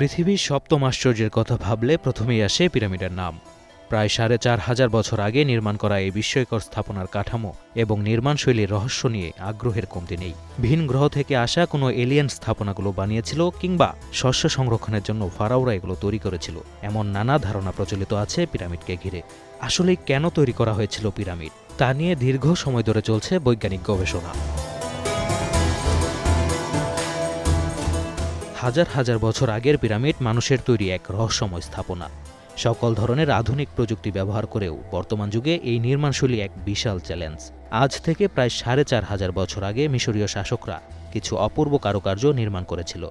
পৃথিবীর সপ্তম আশ্চর্যের কথা ভাবলে প্রথমেই আসে পিরামিডের নাম। প্রায় ৪,৫০০ বছর আগে নির্মাণ করা এই বিস্ময়কর স্থাপনার কাঠামো এবং নির্মাণশৈলীর রহস্য নিয়ে আগ্রহের কমতি নেই। ভিন গ্রহ থেকে আসা কোনো এলিয়েন স্থাপনাগুলো বানিয়েছিল কিংবা শস্য সংরক্ষণের জন্য ফারাওরা এগুলো তৈরি করেছিল, এমন নানা ধারণা প্রচলিত আছে পিরামিডকে ঘিরে। আসলে কেন তৈরি করা হয়েছিল পিরামিড, তা নিয়ে দীর্ঘ সময় ধরে চলছে বৈজ্ঞানিক গবেষণা। হাজার হাজার বছর আগের পিরামিড মানুষের তৈরি এক রহস্যময় স্থাপনা। সকল ধরনের আধুনিক প্রযুক্তি ব্যবহার করেও বর্তমান যুগে এই নির্মাণশৈলী এক বিশাল চ্যালেঞ্জ। আজ থেকে প্রায় ৪,৫০০ বছর আগে মিশরীয় শাসকরা কিছু অপূর্ব কারুকার্য নির্মাণ করেছিল,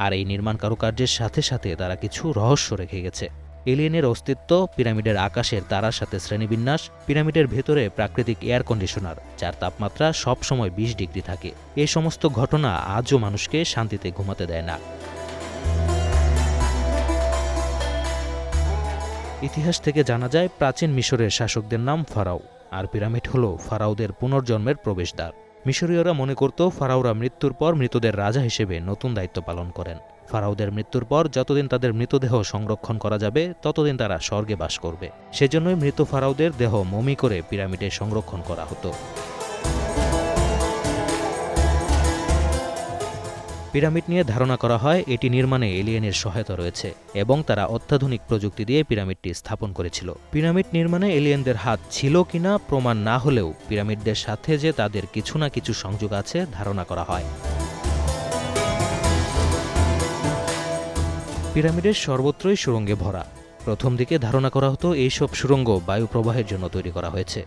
আর এই নির্মাণ কারুকার্যের সাথে সাথে তারা কিছু রহস্য রেখে গেছে। এলিয়েনের অস্তিত্ব, পিরামিডের আকাশের তারার সাথে শ্রেণীবিন্যাস, পিরামিডের ভেতরে প্রাকৃতিক এয়ার কন্ডিশনার যার তাপমাত্রা সবসময় ২০ ডিগ্রি থাকে, এই সমস্ত ঘটনা আজও মানুষকে শান্তিতে ঘুমাতে দেয় না। ইতিহাস থেকে জানা যায় প্রাচীন মিশরের শাসকদের নাম ফারাও, আর পিরামিড হল ফারাওদের পুনর্জন্মের প্রবেশদ্বার। মিশরীয়রা মনে করত ফারাওরা মৃত্যুর পর মৃতদের রাজা হিসেবে নতুন দায়িত্ব পালন করেন। ফারাওদের মৃত্যুর পর যতদিন তাদের মৃতদেহ সংরক্ষণ করা যাবে ততদিন তারা স্বর্গে বাস করবে। সেজন্যই মৃত ফারাওদের দেহ মমি করে পিরামিডে সংরক্ষণ করা হতো। পিরামিড নিয়ে ধারণা করা হয় এটি নির্মাণে এলিয়েনের সহায়তা রয়েছে এবং তারা অত্যাধুনিক প্রযুক্তি দিয়ে পিরামিডটি স্থাপন করেছিল। পিরামিড নির্মাণে এলিয়েনদের হাত ছিল কিনা প্রমাণ না হলেও পিরামিডদের সাথে যে তাদের কিছু না কিছু সংযোগ আছে ধারণা করা হয়। পিরামিডের সর্বত্রই সুড়ঙ্গে ভরা। প্রথম দিকে ধারণা করা হতো এইসব সুড়ঙ্গ বায়ু প্রবাহের জন্য তৈরি করা হয়েছে,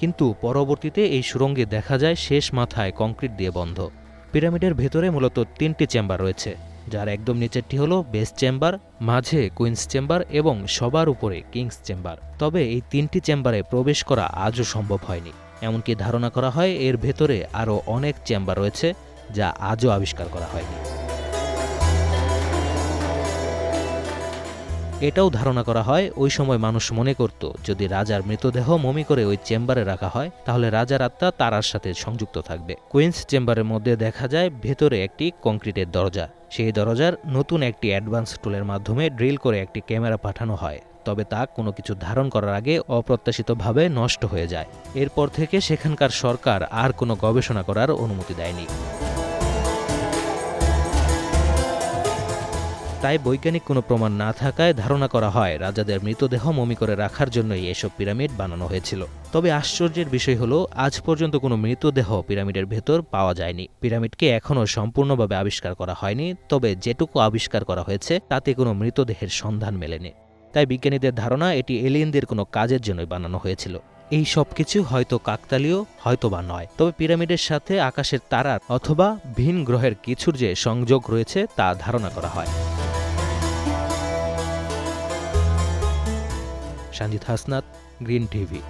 কিন্তু পরবর্তীতে এই সুড়ঙ্গে দেখা যায় শেষ মাথায় কংক্রিট দিয়ে বন্ধ। পিরামিডের ভেতরে মূলত ৩টি চেম্বার রয়েছে, যার একদম নিচেরটি হল বেস চেম্বার, মাঝে কুইন্স চেম্বার এবং সবার উপরে কিংস চেম্বার। তবে এই ৩টি চেম্বারে প্রবেশ করা আজও সম্ভব হয়নি। এমনকি ধারণা করা হয় এর ভেতরে আরও অনেক চেম্বার রয়েছে যা আজও আবিষ্কার করা হয়নি। এটাও ধারণা করা হয় ওই সময় মানুষ মনে করত যদি রাজার মৃতদেহ মমি করে ওই চেম্বারে রাখা হয় তাহলে রাজার আত্মা তারার সাথে সংযুক্ত থাকবে। কুইন্স চেম্বারের মধ্যে দেখা যায় ভেতরে একটি কংক্রিটের দরজা। সেই দরজার নতুন একটি অ্যাডভান্স টুলের মাধ্যমে ড্রিল করে একটি ক্যামেরা পাঠানো হয়, তবে তা কোনো কিছু ধারণ করার আগে অপ্রত্যাশিতভাবে নষ্ট হয়ে যায়। এরপর থেকে সেখানকার সরকার আর কোনো গবেষণা করার অনুমতি দেয়নি। তাই বৈজ্ঞানিক কোনো প্রমাণ না থাকায় ধারণা করা হয় রাজাদের মৃতদেহ মমি করে রাখার জন্যই এসব পিরামিড বানানো হয়েছিল। তবে আশ্চর্যের বিষয় হলো আজ পর্যন্ত কোনো মৃতদেহ পিরামিডের ভেতর পাওয়া যায়নি। পিরামিডকে এখনও সম্পূর্ণভাবে আবিষ্কার করা হয়নি, তবে যেটুকু আবিষ্কার করা হয়েছে তাতে কোনো মৃতদেহের সন্ধান মেলেনি। তাই বিজ্ঞানীদের ধারণা এটি এলিয়েনদের কোনো কাজের জন্যই বানানো হয়েছিল। এই সব কিছু হয়তো কাকতালীয়, হয়তো বা নয়, তবে পিরামিডের সাথে আকাশের তারার অথবা ভিন গ্রহের কিছুর যে সংযোগ রয়েছে তা ধারণা করা হয়। Sanjit Hasnat, green TV.